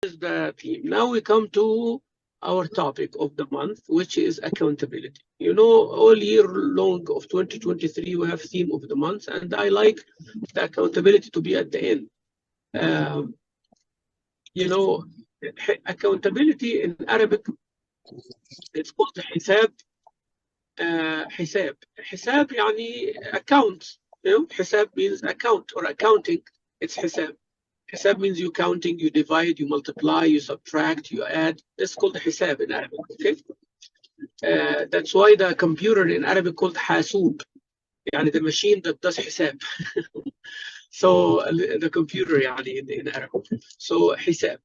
is the theme. Now we come to our topic of the month, which is accountability. You know, all year long of 2023, we have theme of the month, and I like the accountability to be at the end. Um, you know, accountability in Arabic, it's called حساب. حساب. حساب يعني account. You know, حساب means account or accounting. It's حساب. Hisab means you counting, you divide, you multiply, you subtract, you add. That's called hisab in Arabic. Okay, that's why the computer in Arabic called hasub, يعني the machine that does hisab. So the computer يعني in Arabic. So hisab.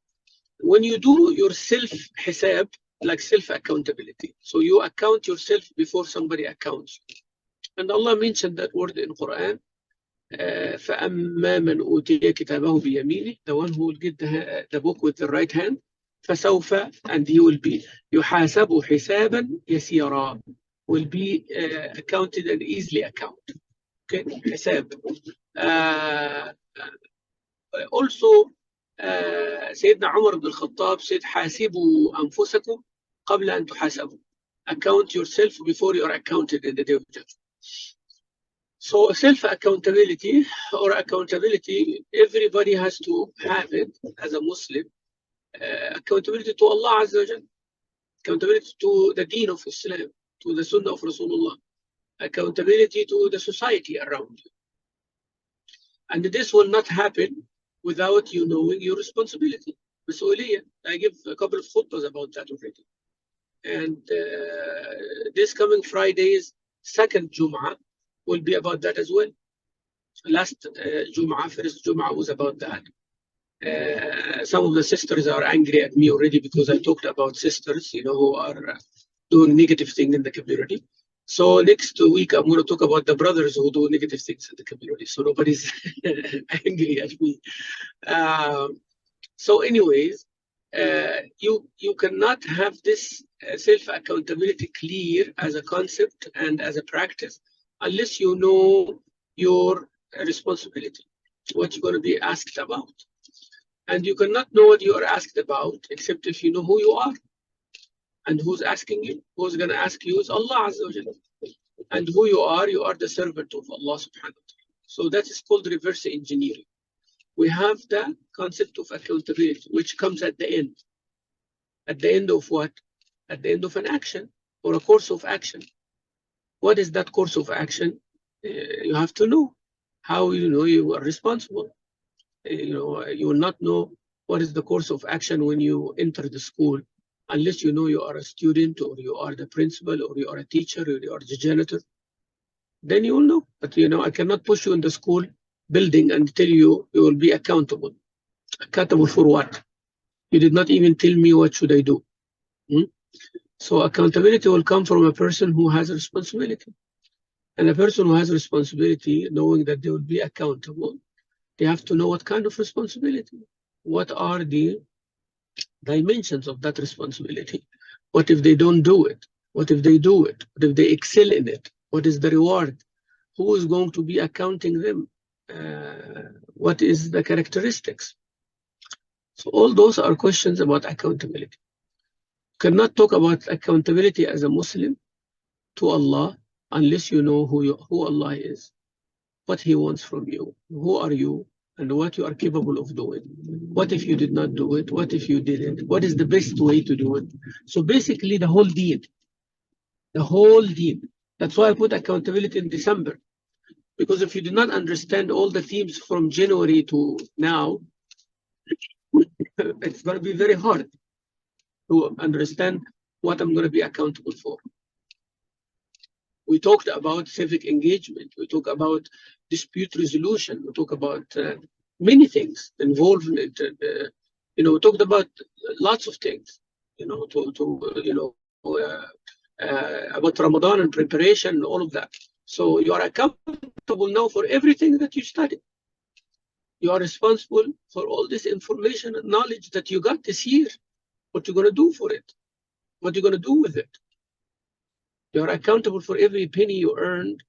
When you do your self hisab, like self accountability, so you account yourself before somebody accounts. And Allah mentioned that word in Quran. فأما من أوتي كتابه بيمينه, the one who will get the book with the right hand, فسوف, and he will be يحاسب حسابا يسيرا, will be accounted and easily accounted. Okay, حساب. Also سيدنا عمر بن الخطاب said حاسبوا أنفسكم قبل أن تحاسبوا. Account yourself before you are accounted in the day of judgment. So self-accountability or accountability, everybody has to have it as a Muslim. Accountability to Allah Azza wa Jal, accountability to the deen of Islam, to the Sunnah of Rasulullah, accountability to the society around you. And this will not happen without you knowing your responsibility. Mas'uliyah. I give a couple of khutbahs about that already. And this coming Friday's second Jum'ah will be about that as well. Last Jum'ah, first Jum'ah was about that. Some of the sisters are angry at me already because I talked about sisters, you know, who are doing negative things in the community. So next week, I'm going to talk about the brothers who do negative things in the community. So nobody's angry at me. So anyways, you cannot have this self-accountability clear as a concept and as a practice unless you know your responsibility, what you're going to be asked about. And you cannot know what you are asked about except if you know who you are. And who's asking you? Who's going to ask you is Allah Azza wa Jalla. And who you are the servant of Allah subhanahu wa ta'ala. So that is called reverse engineering. We have the concept of accountability, which comes at the end. At the end of what? At the end of an action or a course of action. What is that course of action? You have to know. How you know you are responsible? You know, you will not know what is the course of action when you enter the school unless you know you are a student or you are the principal or you are a teacher or you are the janitor. Then you will know. But you know, I cannot push you in the school building and tell you you will be accountable. Accountable for what? You did not even tell me what should I do. So accountability will come from a person who has a responsibility. And a person who has responsibility, knowing that they will be accountable, they have to know what kind of responsibility. What are the dimensions of that responsibility? What if they don't do it? What if they do it? What if they excel in it? What is the reward? Who is going to be accounting them? What is the characteristics? So all those are questions about accountability. You cannot talk about accountability as a Muslim to Allah unless you know who Allah is, what He wants from you, who are you, and what you are capable of doing. What if you did not do it? What if you didn't? What is the best way to do it? So basically the whole deen. The whole deen. That's why I put accountability in December. Because if you do not understand all the themes from January to now, it's going to be very hard to understand what I'm going to be accountable for. We talked about civic engagement. We talk about dispute resolution. We talk about many things, involvement. You know, we talked about lots of things. You know, about Ramadan and preparation, all of that. So you are accountable now for everything that you studied. You are responsible for all this information and knowledge that you got this year. What you're going to do for it? What you're going to do with it? You are accountable for every penny you earned,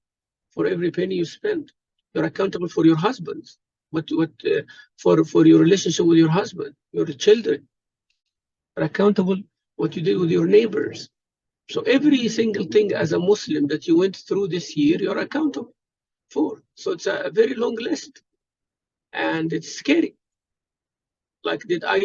for every penny you spent. You're accountable for your husbands, for your relationship with your husband, your children. You're accountable what you did with your neighbors. So every single thing as a Muslim that you went through this year, you're accountable for. So it's a very long list, and it's scary. Like, did I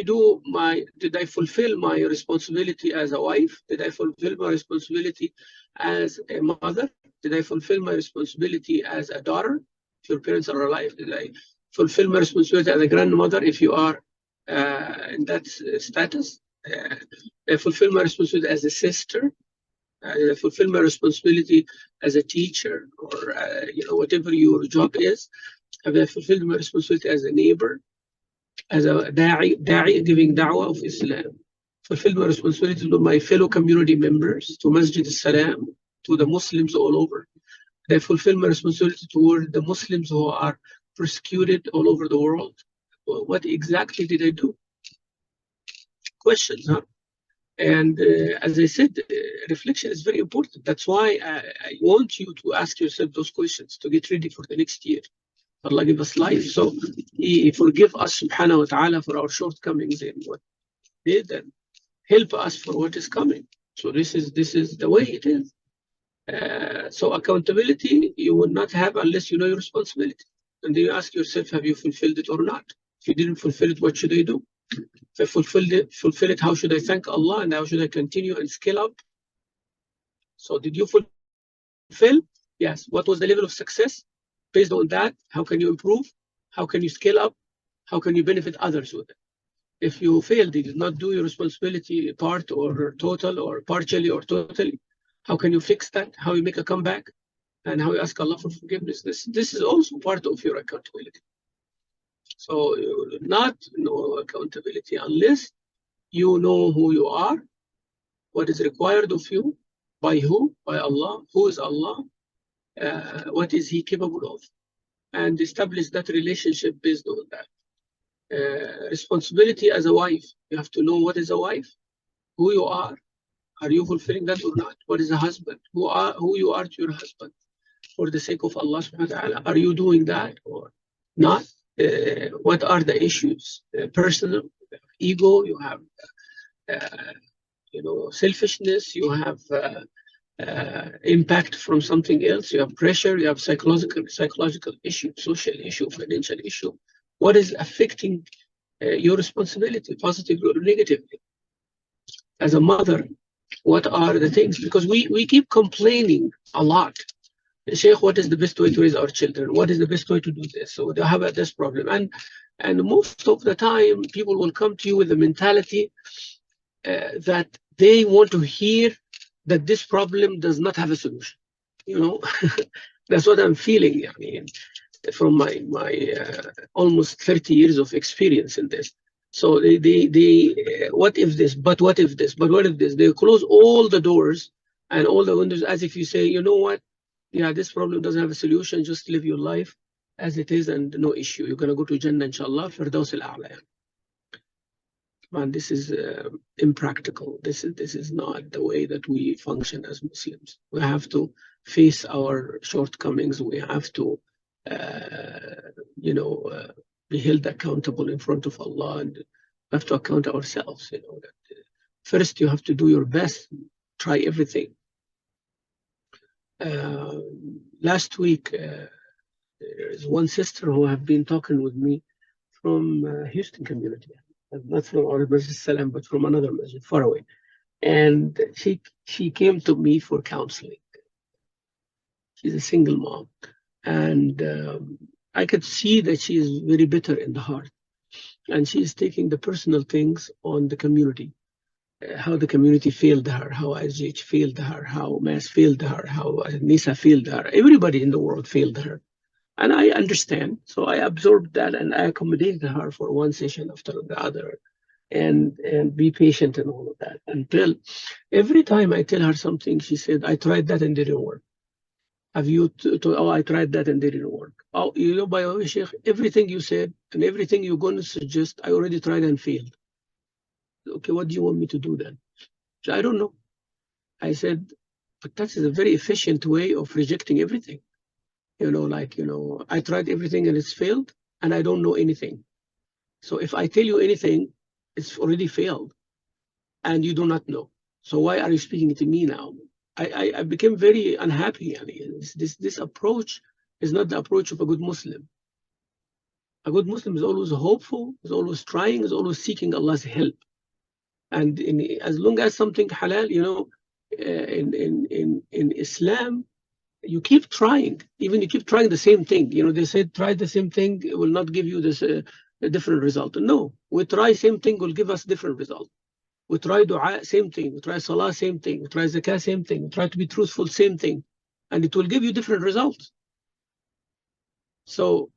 fulfill my responsibility as a wife? Did I fulfill my responsibility as a mother? Did I fulfill my responsibility as a daughter, if your parents are alive? Did I fulfill my responsibility as a grandmother, if you are in that status? Did I fulfill my responsibility as a sister? Did I fulfill my responsibility as a teacher, or whatever your job is? Have I fulfilled my responsibility as a neighbor, as a da'i giving da'wah of Islam? Fulfill my responsibility to my fellow community members, to Masjid al-Salam, to the Muslims all over. I fulfill my responsibility toward the Muslims who are persecuted all over the world. What exactly did I do? Questions, huh? And as I said, reflection is very important. That's why I want you to ask yourself those questions to get ready for the next year. Allah give us life, so He forgive us subhanahu wa ta'ala for our shortcomings in what we did, and help us for what is coming. So this is the way it is. So accountability you will not have unless you know your responsibility. And then you ask yourself, have you fulfilled it or not? If you didn't fulfill it, what should I do? If I fulfill it, how should I thank Allah, and how should I continue and scale up? So did you fulfill? Yes. What was the level of success? Based on that, how can you improve? How can you scale up? How can you benefit others with it? If you failed, you did not do your responsibility part or total or partially or totally, how can you fix that? How you make a comeback? And how you ask Allah for forgiveness? This is also part of your accountability. So you will not know accountability unless you know who you are, what is required of you, by who? By Allah. Who is Allah? What is He capable of? And establish that relationship based on that. Responsibility as a wife. You have to know what is a wife, who you are. Are you fulfilling that or not? What is a husband? Who you are to your husband for the sake of Allah subhanahu wa ta'ala? Are you doing that or not? What are the issues? Personal, ego, you have selfishness, you have impact from something else, you have pressure, you have psychological issue, social issue, financial issue. What is affecting your responsibility, positively or negatively? As a mother, what are the things? Because we keep complaining a lot. Sheikh, what is the best way to raise our children? What is the best way to do this? So they have this problem. And most of the time, people will come to you with the mentality that they want to hear that this problem does not have a solution. That's what I'm feeling. I mean, from my almost 30 years of experience in this. So they what if this, but what if this, but what if this? They close all the doors and all the windows as if you say, you know what? Yeah, this problem doesn't have a solution. Just live your life as it is and no issue. You're going to go to Jannah, inshallah, Firdaus al-A'la. Man, this is impractical. This is not the way that we function as Muslims. We have to face our shortcomings. We have to, be held accountable in front of Allah, and we have to account ourselves. That first you have to do your best, try everything. Last week, there is one sister who have been talking with me from Houston community. Not from our Masjid Salam, but from another masjid far away. And she came to me for counseling. She's a single mom. And I could see that she is very bitter in the heart. And she is taking the personal things on the community. How the community failed her, how IGH failed her, how MAS failed her, how NISA failed her. Everybody in the world failed her. And I understand. So I absorbed that and I accommodated her for one session after the other, and be patient and all of that. Until every time I tell her something, she said, I tried that and didn't work. Have you, I tried that and didn't work. Oh, by the way, Sheikh, everything you said and everything you're going to suggest, I already tried and failed. Okay, what do you want me to do then? So I don't know. I said, but that is a very efficient way of rejecting everything. I tried everything and it's failed, and I don't know anything. So if I tell you anything, it's already failed. and you do not know. So why are you speaking to me now? I became very unhappy. I mean, this approach is not the approach of a good Muslim. A good Muslim is always hopeful, is always trying, is always seeking Allah's help. And as long as something halal, you know, in Islam, you keep trying. Even you keep trying the same thing. You know, they said try the same thing, it will not give you this a different result. No, we try same thing will give us different result. We try dua, same thing. We try salah, same thing. We try zakah, same thing. We try to be truthful, same thing. And it will give you different results. So,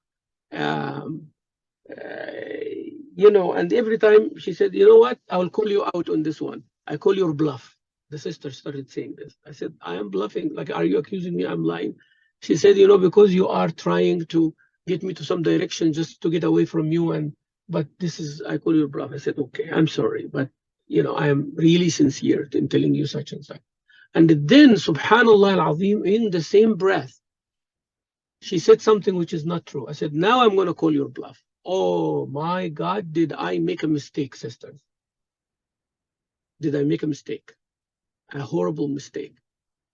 you know, and every time she said, you know what, I will call you out on this one. I call your bluff. The sister started saying this. I said, I am bluffing. Like, are you accusing me I'm lying? She said, you know, because you are trying to get me to some direction just to get away from you. But this is, I call your bluff. I said, okay, I'm sorry. But, you know, I am really sincere in telling you such and such. And then, subhanallah al-azim, in the same breath, she said something which is not true. I said, now I'm going to call your bluff. Oh my God, did I make a mistake, sisters? Did I make a mistake? A horrible mistake.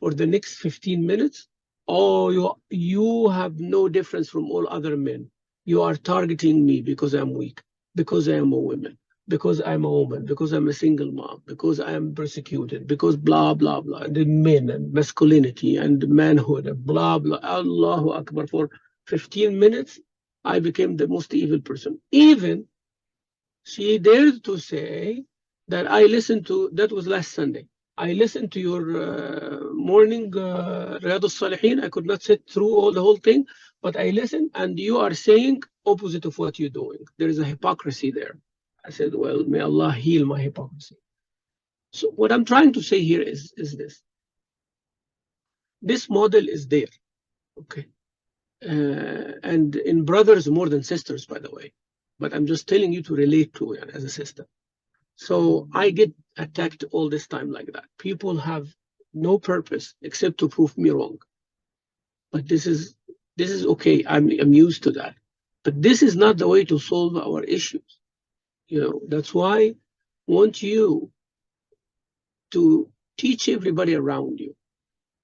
For the next 15 minutes, oh, you have no difference from all other men. You are targeting me because I'm weak, because I am a woman, because I'm a woman, because I'm a single mom, because I am persecuted, because blah, blah, blah. The men and masculinity and manhood and blah, blah. Allahu Akbar. For 15 minutes, I became the most evil person. Even she dared to say that I listened to, that was last Sunday. I listened to your morning Riyadh al-Salihin. I could not sit through the whole thing, but I listened, and you are saying opposite of what you're doing. There is a hypocrisy there. I said, well, may Allah heal my hypocrisy. So what I'm trying to say here is this. This model is there, okay? And in brothers more than sisters, by the way. But I'm just telling you to relate to it as a sister. So I get attacked all this time like that. People have no purpose except to prove me wrong. But this is okay. I'm used to that. But this is not the way to solve our issues. You know, that's why I want you to teach everybody around you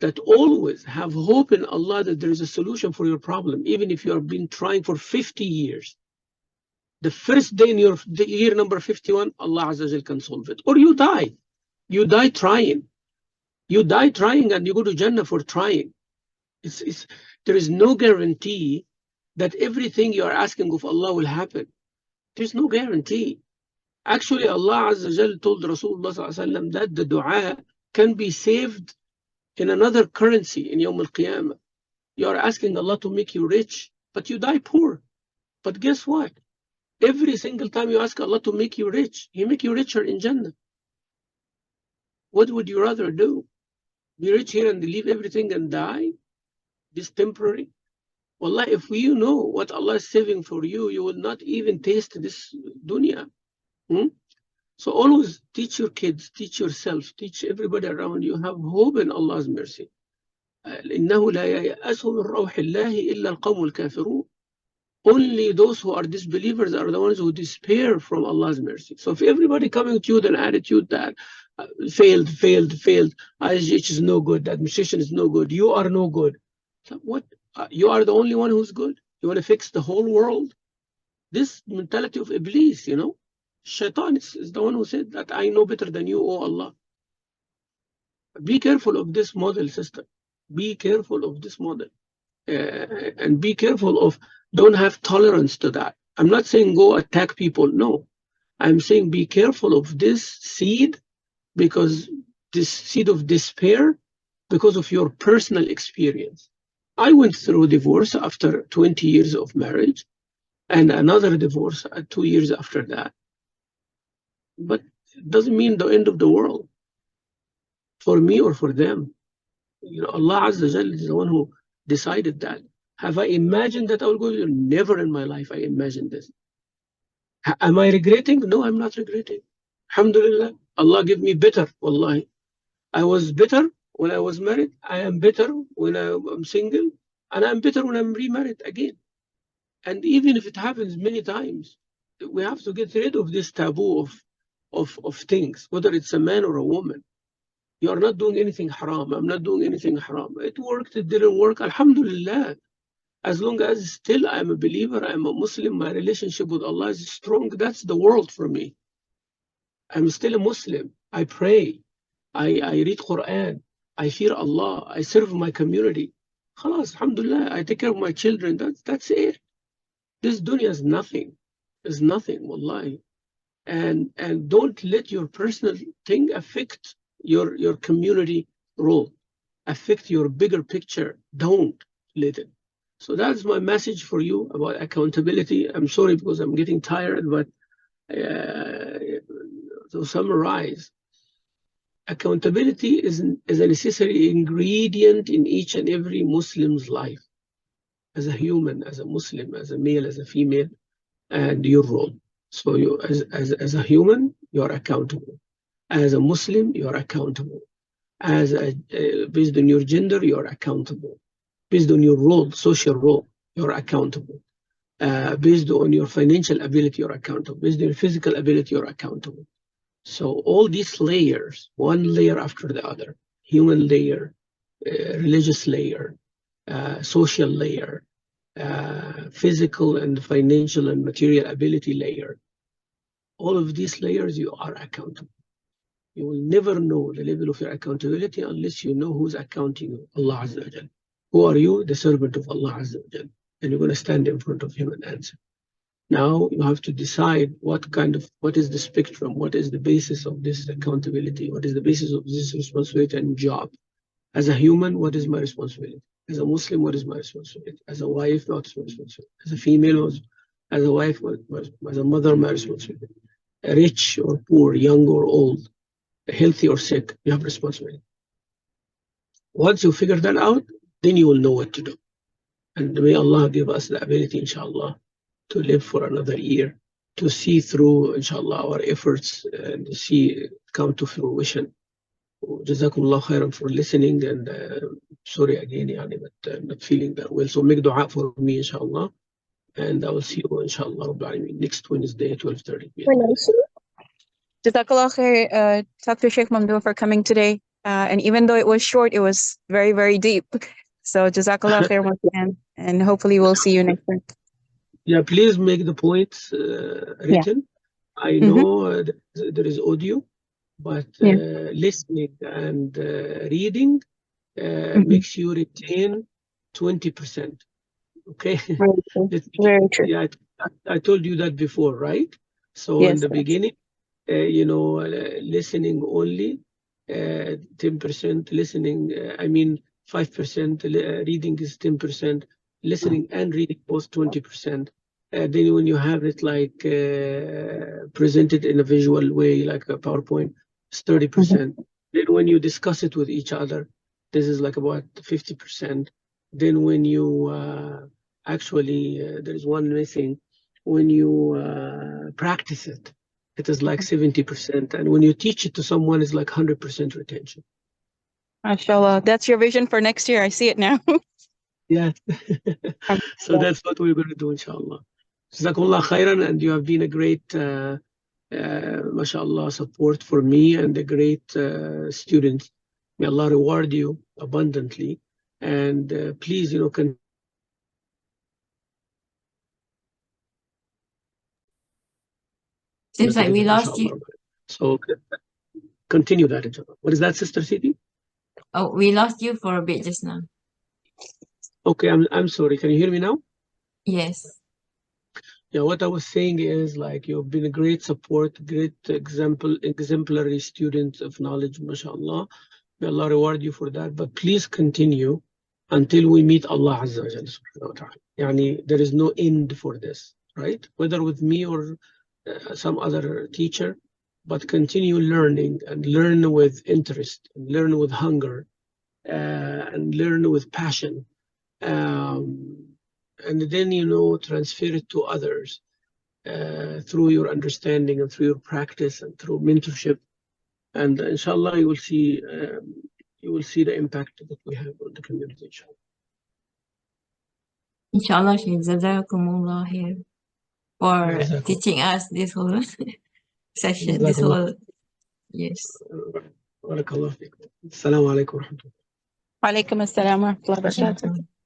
that always have hope in Allah that there is a solution for your problem, even if you have been trying for 50 years. The first day in your year number 51, Allah Azza wa Jal can solve it. Or you die. You die trying. You die trying and you go to Jannah for trying. There is no guarantee that everything you are asking of Allah will happen. There's no guarantee. Actually, Allah Azza wa Jal told Rasulullah Sallallahu Alaihi Wasallam that the dua can be saved in another currency in Yawm al-Qiyamah. You are asking Allah to make you rich, but you die poor. But guess what? Every single time you ask Allah to make you rich, He make you richer in Jannah. What would you rather do? Be rich here and leave everything and die? This temporary? Wallah, if you know what Allah is saving for you, you will not even taste this dunya. So always teach your kids, teach yourself, teach everybody around you, have hope in Allah's mercy. إِنَّهُ لَا يَيْأَسُ مِنْ رَوْحِ اللَّهِ إِلَّا الْقَوْمُ الْكَافِرُونَ. Only those who are disbelievers are the ones who despair from Allah's mercy. So if everybody coming to you with an attitude that failed, ISGH is no good, the administration is no good, you are no good. So what? You are the only one who's good? You want to fix the whole world? This mentality of Iblis, you know? Shaitan is the one who said that I know better than you, oh Allah. Be careful of this model, sister. Be careful of this model. And be careful of, don't have tolerance to that. I'm not saying go attack people, no. I'm saying be careful of this seed, because this seed of despair, because of your personal experience. I went through a divorce after 20 years of marriage, and another divorce 2 years after that. But it doesn't mean the end of the world for me or for them. You know, Allah Azza wa Jalla is the one who decided that. Have I imagined that I will go? Never in my life I imagined this. Am I regretting? No, I'm not regretting. Alhamdulillah, Allah give me better. Wallahi, I was better when I was married. I am better when I'm single, and I'm better when I'm remarried again. And even if it happens many times, we have to get rid of this taboo of of things, whether it's a man or a woman. You are not doing anything haram. I'm not doing anything haram. It worked, it didn't work. Alhamdulillah. As long as still I'm a believer, I'm a Muslim, my relationship with Allah is strong. That's the world for me. I'm still a Muslim. I pray. I read Quran. I fear Allah. I serve my community. Khalas, alhamdulillah. I take care of my children. That's it. This dunya is nothing. It's nothing, wallahi. And don't let your personal thing affect your community role, affect your bigger picture. Don't let it. So that's my message for you about accountability. I'm sorry because I'm getting tired, but to summarize, accountability is a necessary ingredient in each and every Muslim's life. As a human, as a Muslim, as a male, as a female, and your role. So you, as a human, you are accountable. As a Muslim, you are accountable. As based on your gender, you are accountable. Based on your role, social role, you're accountable. Based on your financial ability, you're accountable. Based on your physical ability, you're accountable. So all these layers, one layer after the other, human layer, religious layer, social layer, physical and financial and material ability layer, all of these layers, you are accountable. You will never know the level of your accountability unless you know who's accounting you, Allah Azza wa Jal. Who are you? The servant of Allah Azza wa Jal. And you're going to stand in front of him and answer. Now you have to decide what is the spectrum, what is the basis of this accountability, what is the basis of this responsibility and job. As a human, what is my responsibility? As a Muslim, what is my responsibility? As a wife, what's my responsibility? As a female, as a wife, as a mother, my responsibility. Rich or poor, young or old, healthy or sick, you have responsibility. Once you figure that out, then you will know what to do. And may Allah give us the ability, inshallah, to live for another year, to see through, inshallah, our efforts and see it come to fruition. Jazakumullah khairan for listening, and sorry again, but I'm not feeling that well. So make dua for me, inshallah, and I will see you, inshallah, next Wednesday at 12:30 p.m. Jazakallah khair, Dr. Sheikh Mamdouh, for coming today. And even though it was short, it was very, very deep. So Jazakallah khair once again, and hopefully we'll see you next time. Yeah, please make the points written. Yeah. I know there is audio, but listening and reading makes you retain 20%. Okay. Very true. Yeah, I told you that before, right? So in the beginning, listening only 10%, listening, 5%, reading is 10%, listening and reading both 20%. Then when you have it like presented in a visual way, like a PowerPoint, it's 30%. Then when you discuss it with each other, this is like about 50%. Then when you there is one missing, when you practice it, it is like 70%. And when you teach it to someone, it's like 100% retention. MashaAllah. That's your vision for next year. I see it now. Yeah. So that's what we're going to do, inshallah. Jazakumullah khairan, and you have been a great, mashallah, support for me and a great student. May Allah reward you abundantly. And please, Seems like we lost you. So continue that, inshallah. What is that, Sister Siti? Oh, we lost you for a bit just now. Okay, I'm sorry. Can you hear me now? Yes. Yeah, what I was saying is, like, you've been a great support, great exemplary student of knowledge, mashallah. May Allah reward you for that. But please continue until we meet Allah Azza wa Jalla. There is no end for this, right? Whether with me or some other teacher, but continue learning, and learn with interest, and learn with hunger, and learn with passion. And then, transfer it to others through your understanding and through your practice and through mentorship. And inshallah, you will see the impact that we have on the community, inshallah. Inshallah, Sheikh, Jazakumullah here for teaching us this whole session, this Jazakallah. whole, yes. Barakallah fikum. Assalamu alaikum wa rahmatullah. Wa alaikum assalam wa rahmatullahi wa barakatuh.